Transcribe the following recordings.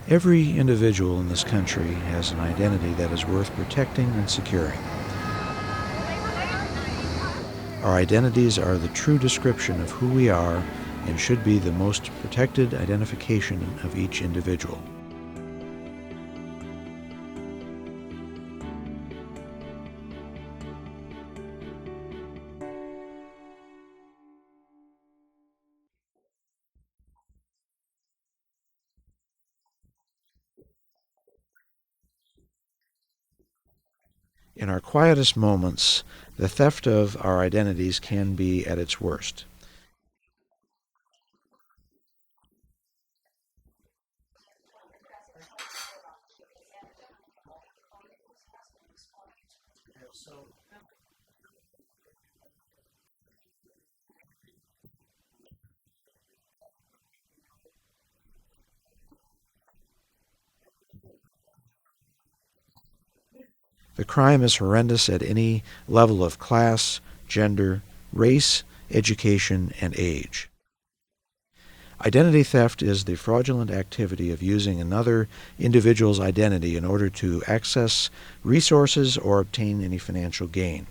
Every individual in this country has an identity that is worth protecting and securing. Our identities are the true description of who we are and should be the most protected identification of each individual. In our quietest moments, the theft of our identities can be at its worst. The crime is horrendous at any level of class, gender, race, education, and age. Identity theft is the fraudulent activity of using another individual's identity in order to access resources or obtain any financial gain.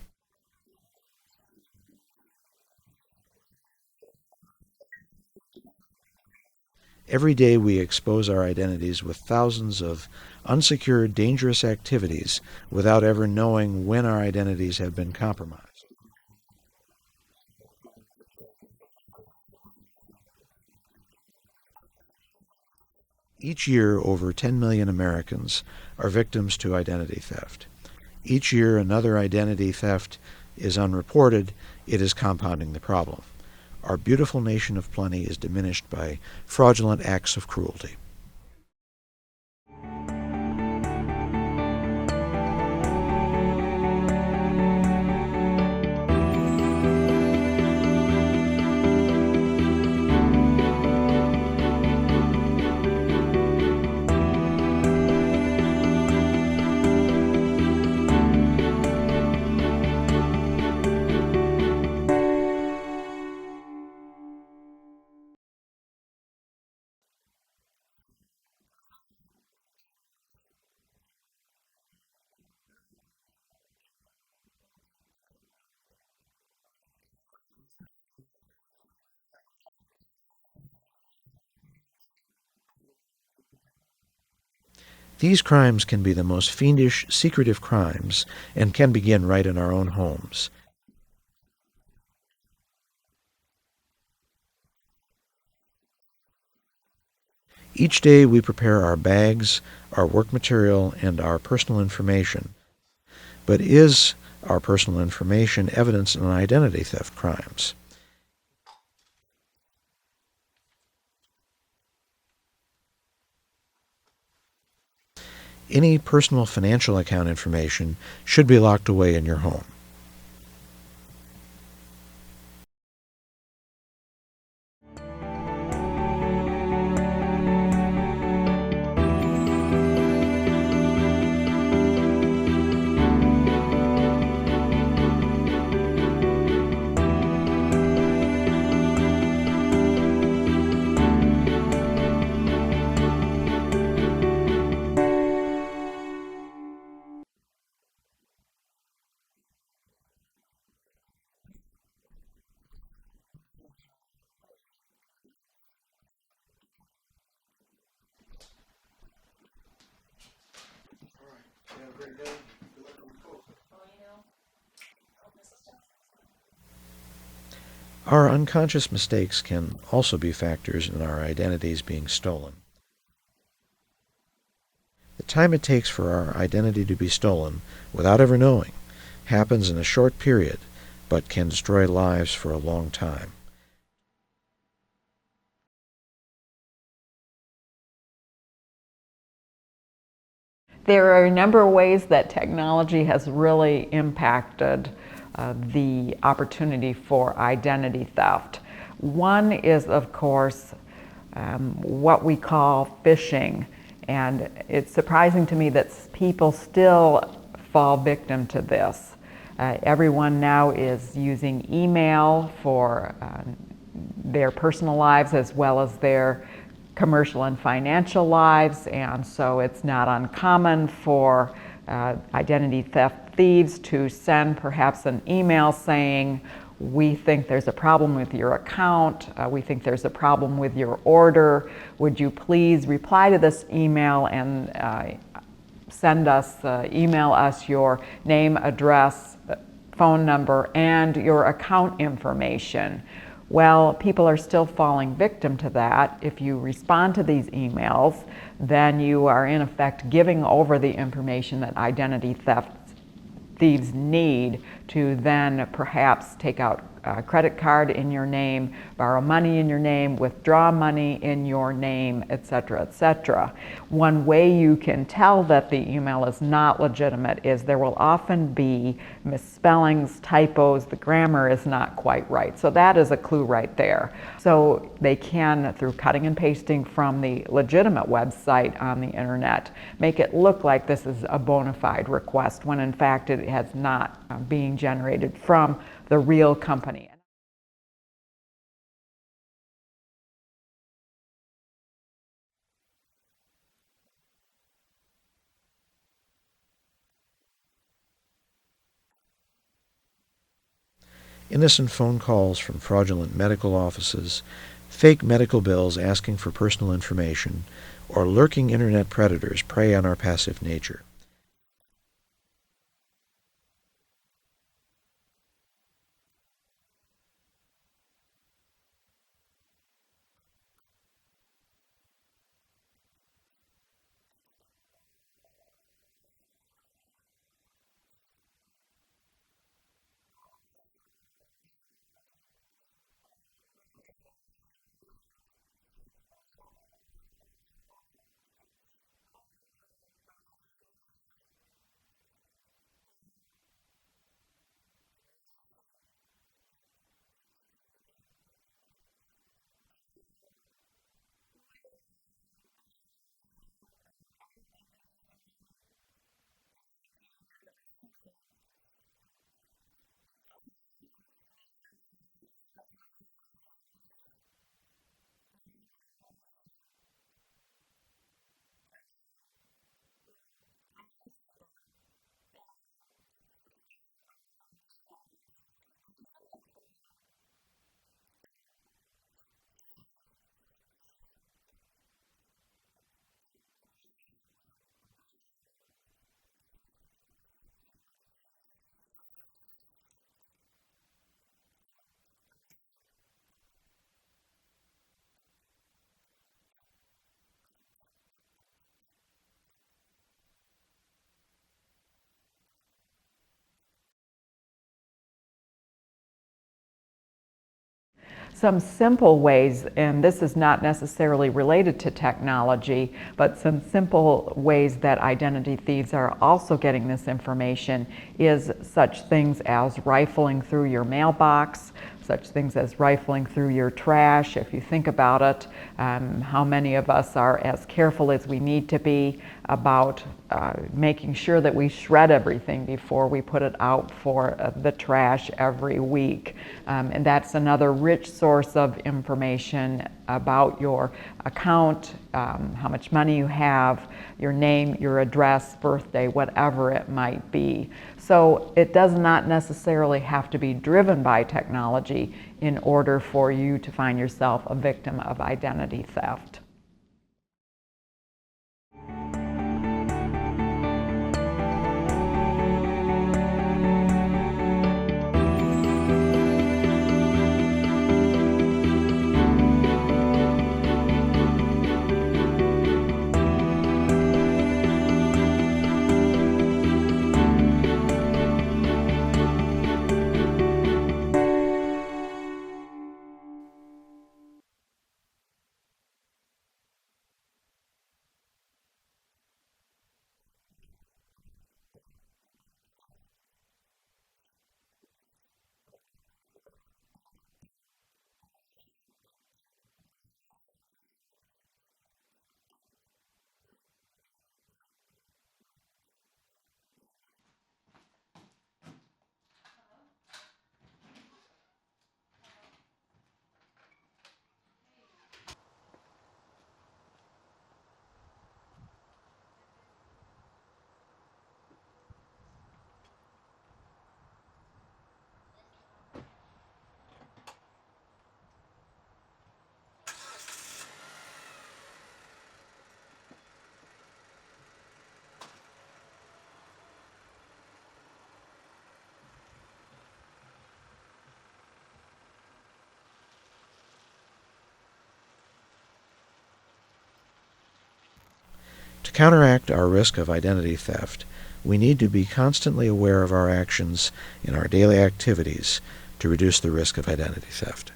Every day we expose our identities with thousands of unsecured, dangerous activities without ever knowing when our identities have been compromised. Each year, over 10 million Americans are victims to identity theft. Each year, another identity theft is unreported. It is compounding the problem. Our beautiful nation of plenty is diminished by fraudulent acts of cruelty. These crimes can be the most fiendish, secretive crimes and can begin right in our own homes. Each day we prepare our bags, our work material, and our personal information. But is our personal information evidence in identity theft crimes? Any personal financial account information should be locked away in your home. Our unconscious mistakes can also be factors in our identities being stolen. The time it takes for our identity to be stolen, without ever knowing, happens in a short period, but can destroy lives for a long time. There are a number of ways that technology has really impacted the opportunity for identity theft. One is, of course, what we call phishing. And it's surprising to me that people still fall victim to this. Everyone now is using email for their personal lives as well as their commercial and financial lives, and so it's not uncommon for identity theft thieves to send perhaps an email saying, we think there's a problem with your account, we think there's a problem with your order, would you please reply to this email and email us your name, address, phone number, and your account information. Well, people are still falling victim to that. If you respond to these emails, then you are in effect giving over the information that identity theft thieves need to then perhaps take out a credit card in your name, borrow money in your name, withdraw money in your name, etc., etc. One way you can tell that the email is not legitimate is there will often be misspellings, typos, the grammar is not quite right. So that is a clue right there. So they can, through cutting and pasting from the legitimate website on the internet, make it look like this is a bona fide request when in fact it has not being generated from the real company. Innocent phone calls from fraudulent medical offices, fake medical bills asking for personal information, or lurking internet predators prey on our passive nature. Some simple ways, and this is not necessarily related to technology, but some simple ways that identity thieves are also getting this information is such things as rifling through your mailbox, such things as rifling through your trash. If you think about it, how many of us are as careful as we need to be about making sure that we shred everything before we put it out for the trash every week. And that's another rich source of information about your account, how much money you have, your name, your address, birthday, whatever it might be. So it does not necessarily have to be driven by technology in order for you to find yourself a victim of identity theft. counteract our risk of identity theft, we need to be constantly aware of our actions in our daily activities to reduce the risk of identity theft.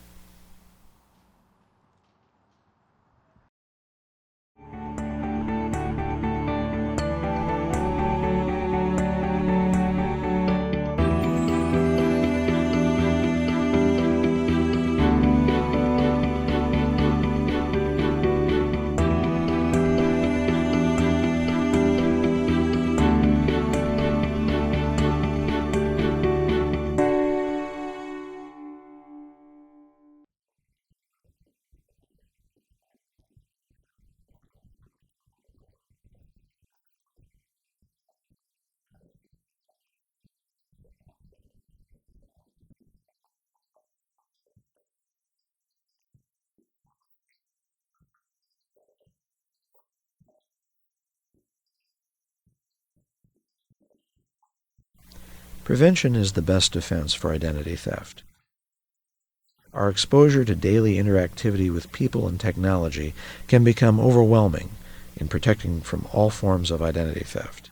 Prevention is the best defense for identity theft. Our exposure to daily interactivity with people and technology can become overwhelming in protecting from all forms of identity theft.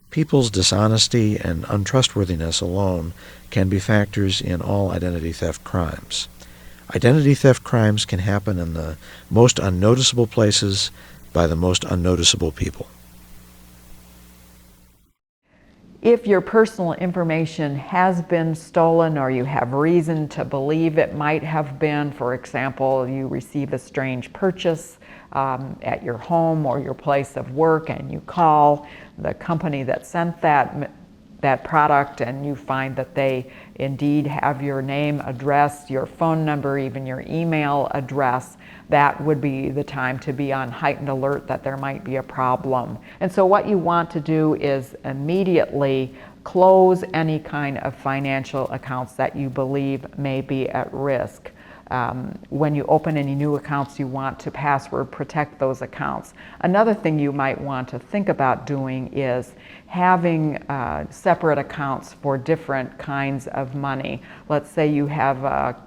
People's dishonesty and untrustworthiness alone can be factors in all identity theft crimes. Identity theft crimes can happen in the most unnoticeable places by the most unnoticeable people. If your personal information has been stolen or you have reason to believe it might have been, for example, you receive a strange purchase at your home or your place of work and you call the company that sent that product and you find that they indeed have your name, address, your phone number, even your email address, that would be the time to be on heightened alert that there might be a problem. And so what you want to do is immediately close any kind of financial accounts that you believe may be at risk. When you open any new accounts, you want to password protect those accounts. Another thing you might want to think about doing is having separate accounts for different kinds of money. Let's say you have a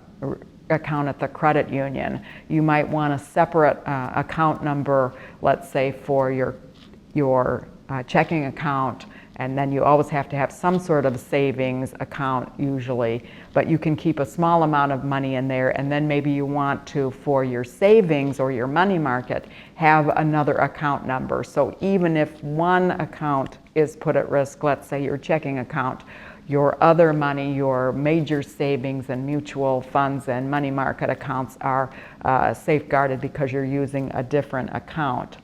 account at the credit union. You might want a separate account number, let's say for your checking account, and then you always have to have some sort of savings account usually, but you can keep a small amount of money in there, and then maybe you want to, for your savings or your money market, have another account number. So even if one account is put at risk, let's say your checking account, your other money, your major savings and mutual funds and money market accounts are safeguarded because you're using a different account.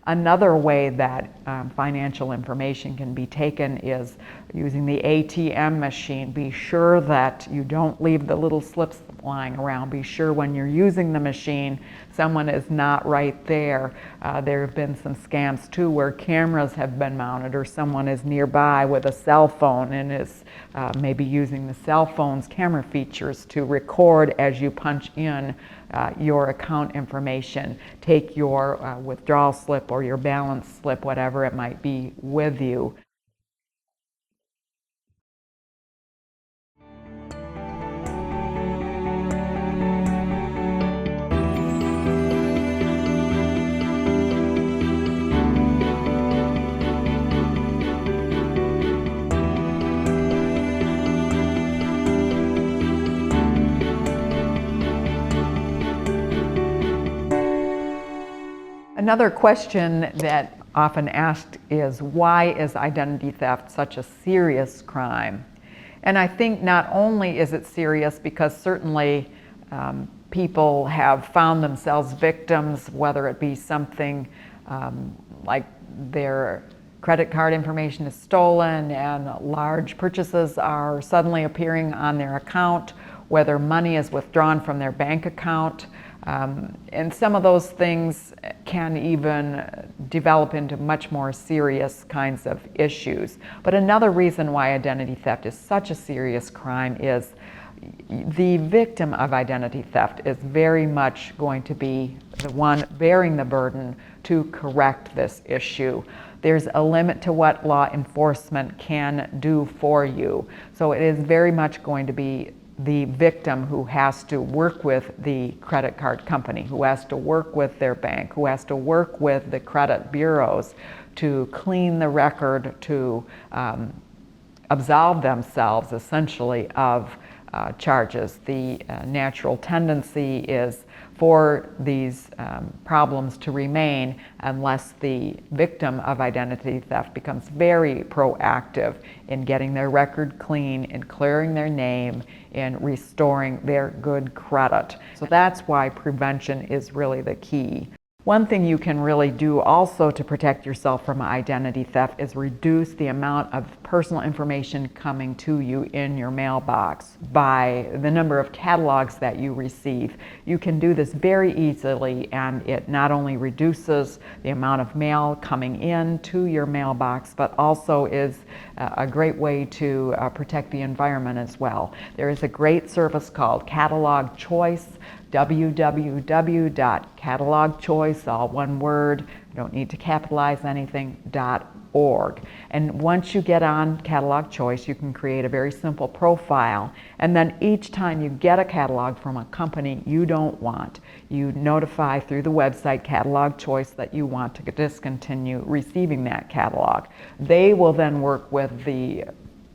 Another way that financial information can be taken is using the ATM machine. Be sure that you don't leave the little slips lying around. Be sure when you're using the machine, someone is not right there. There have been some scams too where cameras have been mounted or someone is nearby with a cell phone and is maybe using the cell phone's camera features to record as you punch in your account information. Take your withdrawal slip or your balance slip, whatever it might be, with you. Another question that often asked is, why is identity theft such a serious crime? And I think not only is it serious because certainly people have found themselves victims, whether it be something like their credit card information is stolen and large purchases are suddenly appearing on their account, whether money is withdrawn from their bank account. And some of those things can even develop into much more serious kinds of issues. But another reason why identity theft is such a serious crime is the victim of identity theft is very much going to be the one bearing the burden to correct this issue. There's a limit to what law enforcement can do for you. So it is very much going to be the victim who has to work with the credit card company, who has to work with their bank, who has to work with the credit bureaus to clean the record, to absolve themselves essentially of charges. The natural tendency is for these problems to remain unless the victim of identity theft becomes very proactive in getting their record clean, in clearing their name, in restoring their good credit. So that's why prevention is really the key. One thing you can really do also to protect yourself from identity theft is reduce the amount of personal information coming to you in your mailbox by the number of catalogs that you receive. You can do this very easily, and it not only reduces the amount of mail coming in to your mailbox, but also is a great way to protect the environment as well. There is a great service called Catalog Choice, www.catalogchoice, all one word, you don't need to capitalize anything, .org. And once you get on Catalog Choice, you can create a very simple profile, and then each time you get a catalog from a company you don't want, you notify through the website Catalog Choice that you want to discontinue receiving that catalog. They will then work with the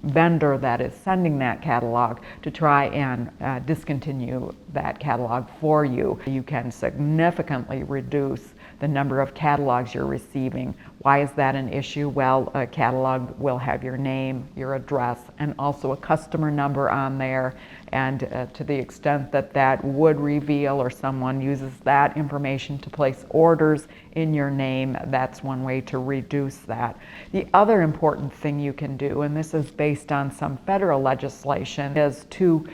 vendor that is sending that catalog to try and discontinue that catalog for you. You can significantly reduce the number of catalogs you're receiving. Why is that an issue? Well, a catalog will have your name, your address, and also a customer number on there. And to the extent that that would reveal or someone uses that information to place orders in your name, that's one way to reduce that. The other important thing you can do, and this is based on some federal legislation, is to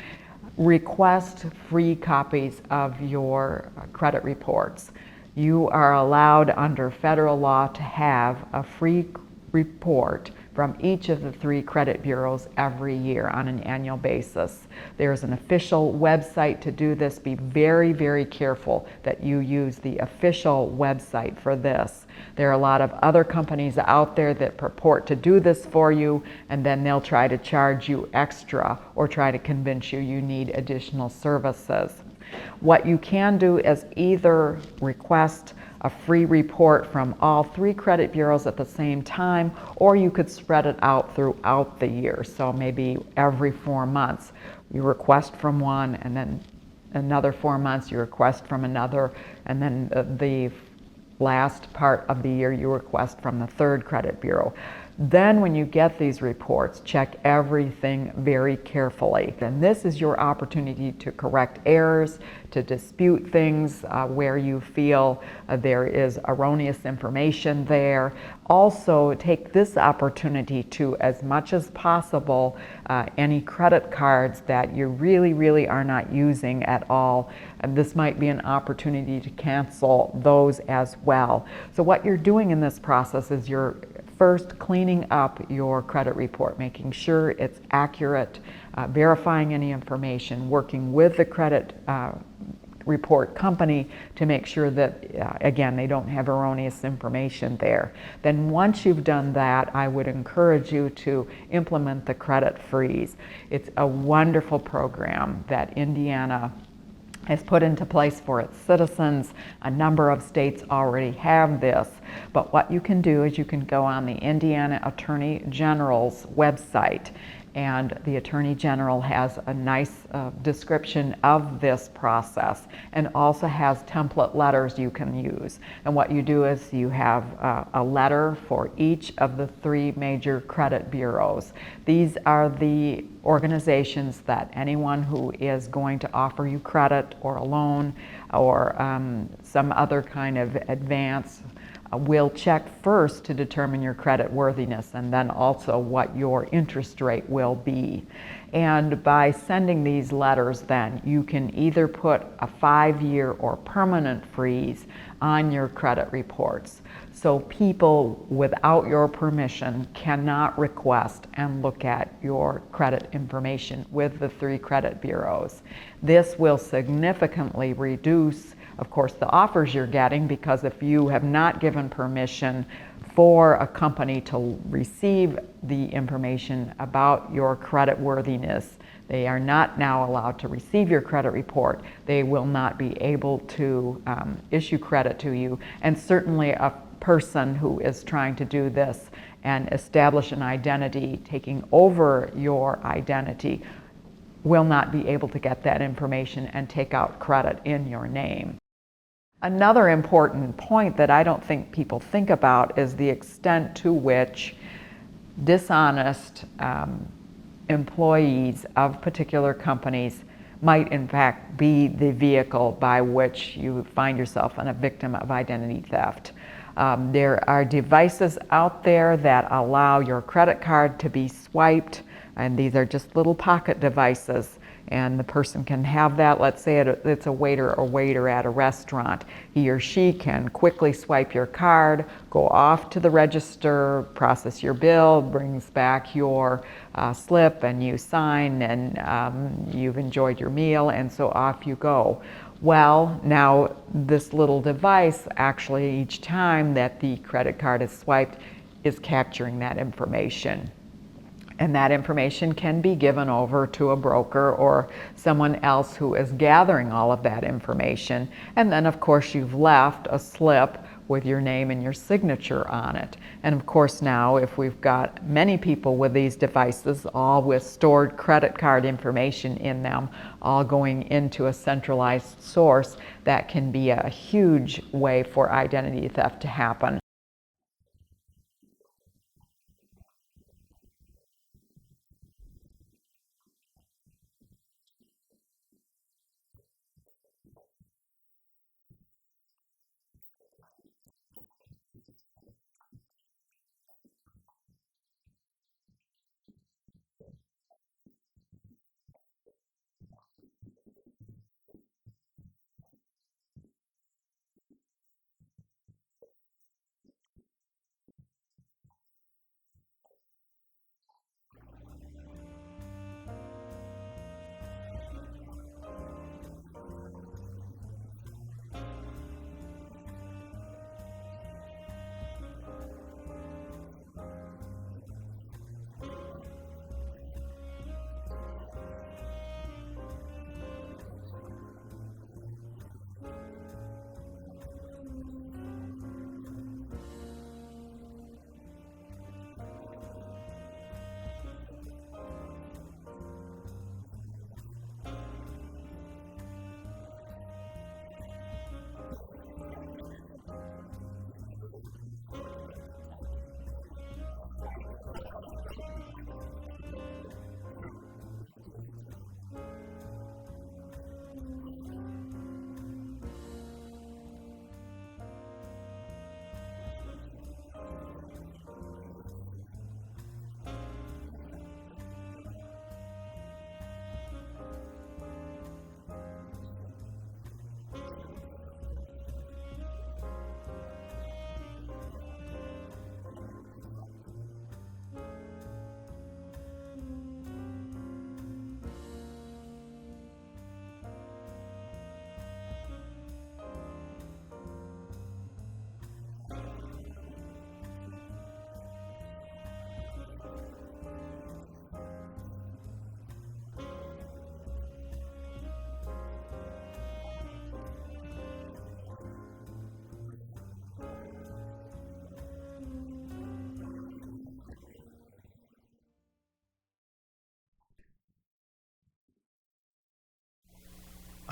request free copies of your credit reports. You are allowed under federal law to have a free report from each of the 3 credit bureaus every year on an annual basis. There's an official website to do this. Be very, very careful that you use the official website for this. There are a lot of other companies out there that purport to do this for you, and then they'll try to charge you extra or try to convince you you need additional services. What you can do is either request a free report from all 3 credit bureaus at the same time, or you could spread it out throughout the year. So maybe every 4 months you request from one, and then another 4 months you request from another, and then the last part of the year you request from the 3rd credit bureau. Then when you get these reports, check everything very carefully. And this is your opportunity to correct errors, to dispute things where you feel there is erroneous information there. Also, take this opportunity to, as much as possible, any credit cards that you really are not using at all, this might be an opportunity to cancel those as well. So what you're doing in this process is you're first cleaning up your credit report, making sure it's accurate, verifying any information, working with the credit report company to make sure that, again, they don't have erroneous information there. Then once you've done that, I would encourage you to implement the credit freeze. It's a wonderful program that Indiana has put into place for its citizens. A number of states already have this, but what you can do is you can go on the Indiana Attorney General's website, and the Attorney General has a nice description of this process and also has template letters you can use. And what you do is you have a letter for each of the 3 major credit bureaus. These are the organizations that anyone who is going to offer you credit or a loan or some other kind of advance will check first to determine your credit worthiness, and then also what your interest rate will be. And by sending these letters, then you can either put a 5-year or permanent freeze on your credit reports. So people without your permission cannot request and look at your credit information with the 3 credit bureaus. This will significantly reduce, of course, the offers you're getting, because if you have not given permission for a company to receive the information about your credit worthiness, they are not now allowed to receive your credit report. They will not be able to issue credit to you. And certainly a person who is trying to do this and establish an identity, taking over your identity, will not be able to get that information and take out credit in your name. Another important point that I don't think people think about is the extent to which dishonest employees of particular companies might in fact be the vehicle by which you find yourself a victim of identity theft. There are devices out there that allow your credit card to be swiped, and these are just little pocket devices, and the person can have that. Let's say it's a waiter or waiter at a restaurant. He or she can quickly swipe your card, go off to the register, process your bill, brings back your slip, and you sign, and you've enjoyed your meal, and so off you go. Well, now this little device actually, each time that the credit card is swiped, is capturing that information. And that information can be given over to a broker or someone else who is gathering all of that information. And then, of course, you've left a slip with your name and your signature on it. And of course, now if we've got many people with these devices, all with stored credit card information in them, all going into a centralized source, that can be a huge way for identity theft to happen.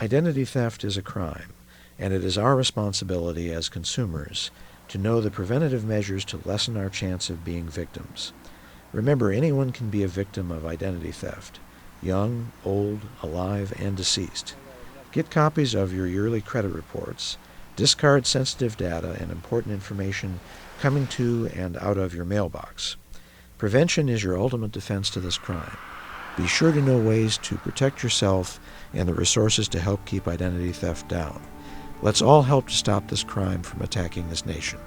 Identity theft is a crime, and it is our responsibility as consumers to know the preventative measures to lessen our chance of being victims. Remember, anyone can be a victim of identity theft, young, old, alive, and deceased. Get copies of your yearly credit reports. Discard sensitive data and important information coming to and out of your mailbox. Prevention is your ultimate defense to this crime. Be sure to know ways to protect yourself and the resources to help keep identity theft down. Let's all help to stop this crime from attacking this nation.